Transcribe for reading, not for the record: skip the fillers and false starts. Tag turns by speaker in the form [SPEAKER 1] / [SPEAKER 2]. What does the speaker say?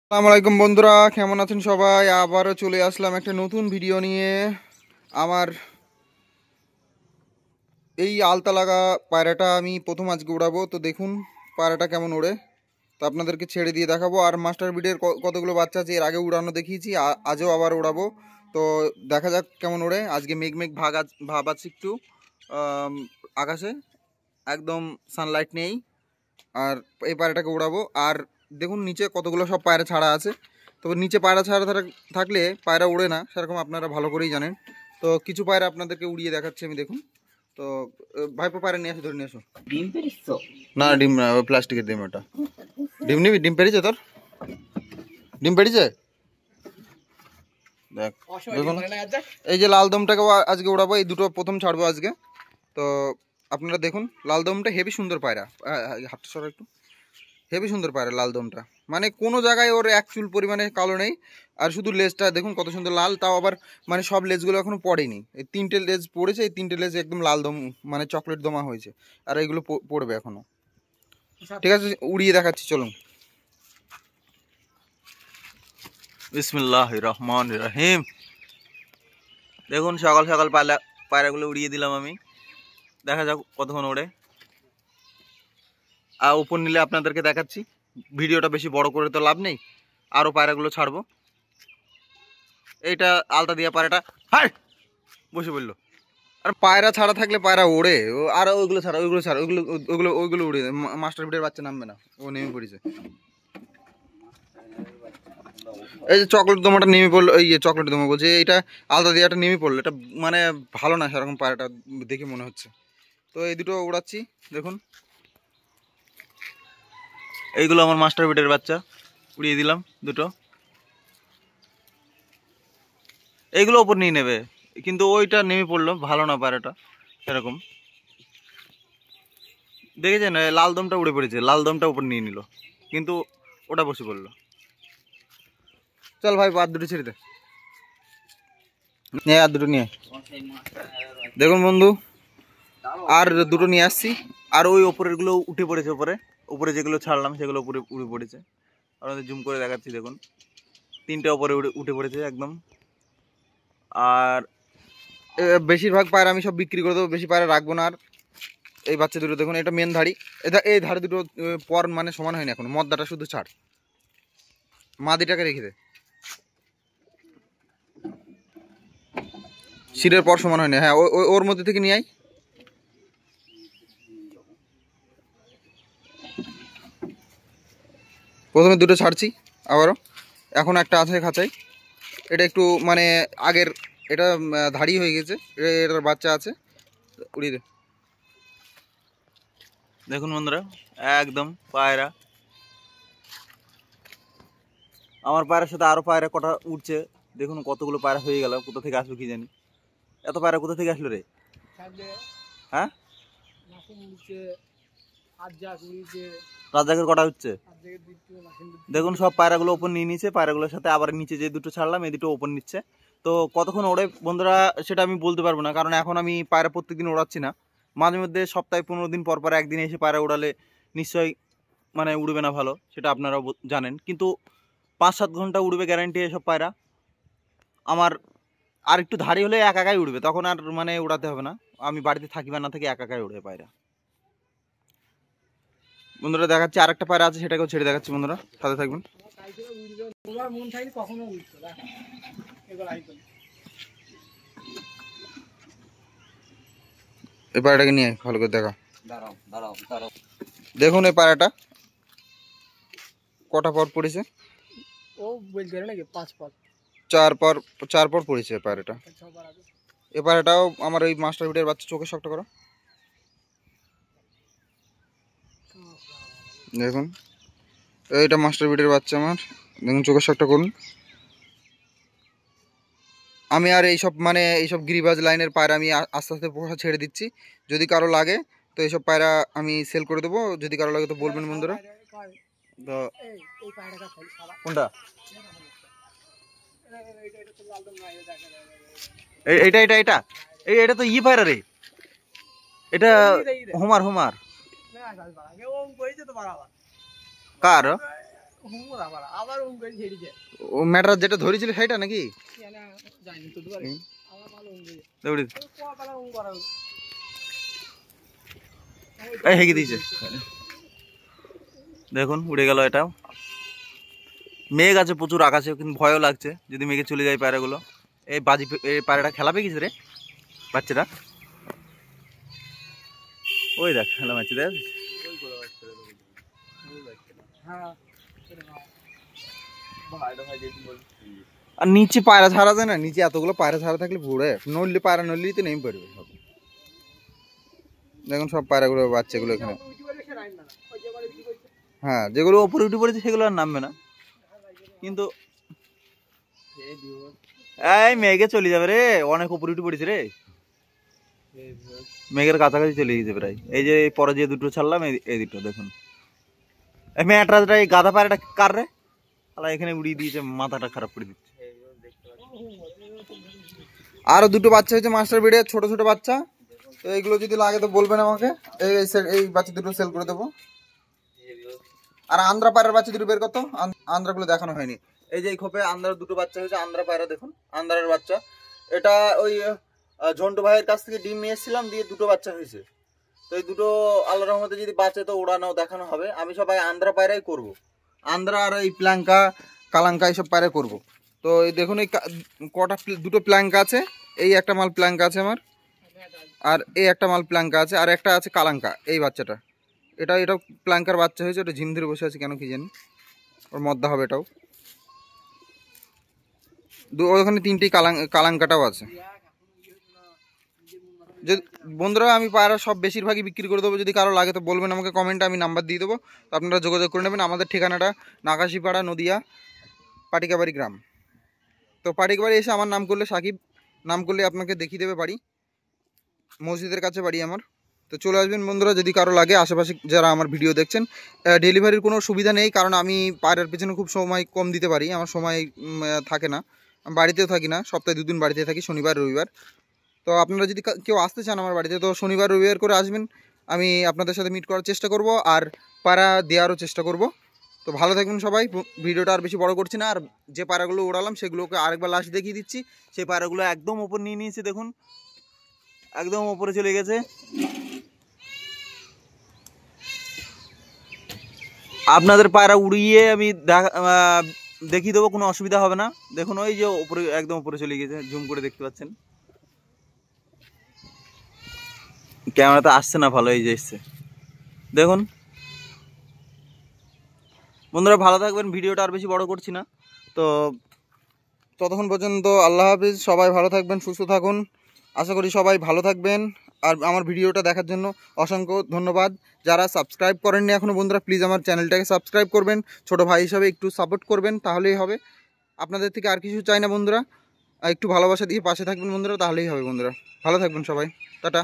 [SPEAKER 1] আসসালামু আলাইকুম বন্ধুরা, কেমন আছেন সবাই? আবারও চলে আসলাম একটা নতুন ভিডিও নিয়ে। আমার এই আলতা লাগা পায়রাটা আমি প্রথম আজকে উড়াবো, তো দেখুন পায়রাটা কেমন ওড়ে। তো আপনাদেরকে ছেড়ে দিয়ে দেখাবো। আর মাস্টার বিটের কতগুলো বাচ্চা আছে, এর আগে উড়ানো দেখিয়েছি, আজও আবার উড়াবো। তো দেখা যাক কেমন ওড়ে। আজকে মেঘ মেঘ ভাব আছে একটু আকাশে, একদম সানলাইট নেই। আর এই পায়রাটাকে উড়াবো। আর দেখুন নিচে কতগুলো সব পায়রা ছাড়া আছে। তবে নিচে পায়রা ছাড়া থাকলে পায়রা উড়ে না, সেরকম আপনারা ভালো করেই জানেন। তো কিছু পায়রা আপনাদেরকে উড়িয়ে দেখাচ্ছি আমি, দেখুন। তো ভাইপো পায়রা নিয়ে আসো, ধরে নিয়ে আসো।
[SPEAKER 2] ডিম পেরিস?
[SPEAKER 1] না ডিম না, প্লাস্টিকের ডিম। ওটা ডিম নিবি? ডিম পেরিছে তোর? ডিম পেরিছে? দেখ, দেখুন এই যে লাল দমটাকেও আজকে উড়াবো। এই দুটো প্রথম ছাড়বো আজকে। তো আপনারা দেখুন, লাল দমটা হেভি সুন্দর পায়রা। হাতটা সরা একটু। হেভি সুন্দর পায়রা লাল দমটা, মানে কোনো জায়গায় ওর এক চুল পরিমাণে কালো নেই। আর শুধু লেজটা দেখুন কত সুন্দর লাল, তাও আবার মানে সব লেজগুলো এখনো পড়েনি। এই তিনটে লেজ পড়েছে, এই তিনটে লেজ একদম লাল দম, মানে চকলেট দমা হয়েছে। আর এইগুলো পড়বে এখনো। ঠিক আছে, উড়িয়ে দেখাচ্ছি, চলুন। বিসমিল্লাহির রহমানির রহিম। দেখুন সকাল সকাল পায়রাগুলো উড়িয়ে দিলাম আমি। দেখা যাক কতক্ষণ ওড়ে। আর উপর নিলে আপনাদেরকে দেখাচ্ছি। ভিডিওটা বেশি বড় করে তো লাভ নেই, আরও পায়রাগুলো ছাড়বো। এইটা আলতা দিয়া পায়রাটা হাই বসে বললো। আর পায়রা ছাড়া থাকলে পায়রা ওড়ে। আর ওইগুলো ছাড়া, ওইগুলো উড়ে মাস্টার বিটের বাচ্চা নামবে না, ও নেমে পড়েছে। এই যে চকলেট দমাটা নেমে পড়লো, এই চকলেট দমা বলছে, এইটা আলতা দিয়াটা নেমে পড়লো। এটা মানে ভালো না সেরকম পায়রাটা দেখে মনে হচ্ছে। তো এই দুটো উড়াচ্ছি, দেখুন। এইগুলো আমার মাস্টার বিটের বাচ্চা, উড়িয়ে দিলাম দুটো। এইগুলো ওপর নিয়ে নেবে, কিন্তু ওইটা নেমে পড়লো, ভালো না পায়রাটা সেরকম। দেখেছেন লাল দমটা উড়ে পড়েছে, লাল দমটা উপর নিয়ে নিল, কিন্তু ওটা বসে পড়লো। চল ভাই, আর দুটো ছেড়ে দে, নিয়ে আর দুটো নিয়ে। দেখুন বন্ধু, আর দুটো নিয়ে আসছি। আর ওই ওপরের গুলো উঠে পড়েছে, উপরে যেগুলো ছাড়লাম সেগুলো উপরে উড়ে পড়েছে। আপনাদের জুম করে দেখাচ্ছি, দেখুন তিনটে ওপরে উঠে পড়েছে একদম। আর বেশিরভাগ পায়রা আমি সব বিক্রি করে দেবো, বেশি পায়রা রাখবো না। আর এই বাচ্চা দুটো দেখুন, এটা মেন ধাড়ি। এই ধারে দুটো পর মানে সমান হয়নি এখন, মদ্দাটা শুধু ছাড়, মাদিটাকে রেখে দে। শিরের পর সমান হয়নি, হ্যাঁ ওর মধ্যে থেকে নিয়ে আয়। প্রথমে দুটো ছাড়ছি আবারও, এখন একটা আছে খাঁচাই। এটা একটু মানে আগের, এটা ধাড়ি হয়ে গেছে, এটার বাচ্চা আছে, উড়িয়ে দে। দেখুন বন্ধুরা, একদম পায়রা। আমার পায়রার সাথে আরও পায়রা কটা উঠছে, দেখুন কতগুলো পায়রা হয়ে গেল। কোথা থেকে আসলো কি জানি, এত পায়রা কোথা থেকে আসলো রে? হ্যাঁ, রাজ্জাকের কটা হচ্ছে দেখুন। সব পায়রাগুলো ওপর নিয়ে নিচ্ছে, পায়রাগুলোর সাথে আবার নিচে যে দুটো ছাড়লাম এই দুটো ওপর নিচ্ছে। তো কতক্ষণ ওড়ে বন্ধুরা সেটা আমি বলতে পারবো না, কারণ এখন আমি পায়রা প্রত্যেকদিন ওড়াচ্ছি না। মাঝে মধ্যে সপ্তাহে 15 দিন পর পর একদিন এসে পায়রা উড়ালে নিশ্চয়ই মানে উড়বে না ভালো, সেটা আপনারাও জানেন। কিন্তু 5-7 ঘন্টা উড়বে গ্যারান্টি এসব পায়রা আমার। আর একটু ধারি হলে একাই উড়বে, তখন আর মানে উড়াতে হবে না। আমি বাড়িতে থাকি বা না থাকি, একাই উড়বে পায়রা। বন্ধুরা দেখাচ্ছি, আরেকটা পায়রা আছে, সেটাকেও ছেড়ে দেখাচ্ছি। বন্ধুরা সাথে থাকবেন। এই পায়রাটাকে নিয়ে ভালো করে দেখা। দেখুন এই পায়রাটা কটা পর পড়েছে, চার পর পড়েছে পায়রাটা। এই পায়রাটাও আমার ওই মাস্টার বিটের বাচ্চা। চোখের শক্ত করো, দেখুন এইটা মাস্টার বিটের বাচ্চা আমার। দেখুন চোখের শক্ত করুন। আমি আর এইসব গিরিবাজ লাইনের পায়রা আমি আস্তে আস্তে পোষা ছেড়ে দিচ্ছি। যদি কারো লাগে তো এইসব পায়রা আমি সেল করে দেবো, যদি কারো লাগে তো বলবেন বন্ধুরা। তো কোনটা? এইটা এটা এটা এটা তো পায়রা রে, এটা হুমার কার ও ম্যাটার যেটা ধরেছিল সেটা নাকি হেগে দিয়েছে দেখুন উড়ে গেল এটাও মেঘ আছে প্রচুর আকাশে কিন্তু ভয়ও লাগছে যদি মেঘে চলে যায় পায়রাগুলো এই বাজি এই পায়রাটা খেলাবে কিছু রে বাচ্চারা ওই দেখ খেলা মারছে দেখ আর নিচে পায়রা ছাড়া যায় না নিচে এতগুলো পায়রা ছাড়া থাকলে ঘুরে নড়লে পায়রা নড়লেই তো নেমে পড়বে সব দেখুন সব পায়রাগুলো বাচ্চাগুলো এখানে হ্যাঁ যেগুলো ওপরে উঠে পড়েছে সেগুলো আর নামবে না কিন্তু এই মেঘে চলে যাবে রে অনেক উপরে উঠে পড়েছে রে মেঘের কাছাকাছি চলে গেছে প্রায় এই যে পরে যে দুটো ছাড়লাম এই দুটো দেখুন এই মেয়েটা এই গাধা পায়রাটা কার রে আলা এখানে উড়িয়ে দিয়েছে মাথাটা খারাপ করে দিচ্ছে আরো দুটো বাচ্চা হয়েছে মাস্টার বেডে ছোট ছোট বাচ্চা তো এইগুলো যদি লাগে তো বলবেন আমাকে এই বাচ্চা দুটো সেল করে দেবো আর আন্ধ্রা পায়রার বাচ্চা দুটো বের করতো আন্ধ্রাগুলো দেখানো হয়নি এই যে এই খোপে আন্ধ্রার দুটো বাচ্চা হয়েছে আন্ধ্রা পায়রা দেখুন আন্ধ্রার বাচ্চা এটা ওই ঝন্টু ভাইয়ের কাছ থেকে ডিম নিয়ে এসেছিলাম দিয়ে দুটো বাচ্চা হয়েছে তো এই দুটো আল্লাহর রহমতে যদি বাঁচে তো ওড়ানো দেখানো হবে আমি সবাই আন্ধ্রা পায়রাই করব আন্ধ্রা আর এই প্ল্যাঙ্কা কালাঙ্কা এইসব পায়রা করব তো এই দেখুন এই কটা দুটো প্ল্যাঙ্কা আছে এই একটা মাল প্ল্যাঙ্কা আছে আমার আর এই একটা মাল প্ল্যাঙ্কা আছে আর একটা আছে কালাঙ্কা এই বাচ্চাটা এটা প্ল্যাঙ্কার বাচ্চা হয়েছে ওটা ঝিম ধরে বসে আছে কেন কি জানি ওর মদ্দা হবে এটাও ওখানে তিনটেই কালাঙ্কাটাও আছে যে বন্ধুরা আমি পায়রা সব বেশিরভাগই বিক্রি করে দেবো যদি কারো লাগে তো বলবেন আমাকে কমেন্টে আমি নাম্বার দিয়ে দেবো তো আপনারা যোগাযোগ করে নেবেন আমাদের ঠিকানাটা নাকাশিপাড়া নদিয়া পাটিকাবাড়ি গ্রাম তো পাটিকাবাড়ি এসে আমার নাম করলে সাকিব নাম করলে আপনাকে দেখিয়ে দেবে বাড়ি মসজিদের কাছে বাড়ি আমার তো চলে আসবেন বন্ধুরা যদি কারো লাগে আশেপাশে যারা আমার ভিডিও দেখছেন ডেলিভারির কোনো সুবিধা নেই কারণ আমি পায়রার পেছনে খুব সময় কম দিতে পারি আমার সময় থাকে না আমি বাড়িতেও থাকি না সপ্তাহে দুদিন বাড়িতে থাকি শনিবার রবিবার তো আপনারা যদি কেউ আসতে চান আমার বাড়িতে তো শনিবার রবিবার করে আসবেন আমি আপনাদের সাথে মিট করার চেষ্টা করব আর পায়রা দেওয়ারও চেষ্টা করব তো ভালো থাকবেন সবাই ভিডিওটা আর বেশি বড় করছি না আর যে পায়রাগুলো উড়ালাম সেগুলোকে আরেকবার লাস্ট দেখিয়ে দিচ্ছি সেই পায়রাগুলো একদম ওপর নিয়ে নিয়েছে দেখুন একদম ওপরে চলে গেছে আপনাদের পায়রা উড়িয়ে আমি দেখিয়ে দেবো কোনো অসুবিধা হবে না দেখুন ওই যে উপরে একদম উপরে চলে গেছে জুম করে দেখতে পাচ্ছেন ক্যামেরাতে আসছে না ভালো এই যে এসছে দেখুন বন্ধুরা ভালো থাকবেন ভিডিওটা আর বেশি বড় করছি না তো ততক্ষণ পর্যন্ত আল্লাহ হাফিজ সবাই ভালো থাকবেন সুস্থ থাকুন আশা করি সবাই ভালো থাকবেন আর আমার ভিডিওটা দেখার জন্য অসংখ্য ধন্যবাদ যারা সাবস্ক্রাইব করেননি এখনও বন্ধুরা প্লিজ আমার চ্যানেলটাকে সাবস্ক্রাইব করবেন ছোট ভাই হিসাবে একটু সাপোর্ট করবেন তাহলেই হবে আপনাদের থেকে আর কিছু চাই না বন্ধুরা একটু ভালোবাসা দিয়ে পাশে থাকবেন বন্ধুরা তাহলেই হবে বন্ধুরা ভালো থাকবেন সবাই টাটা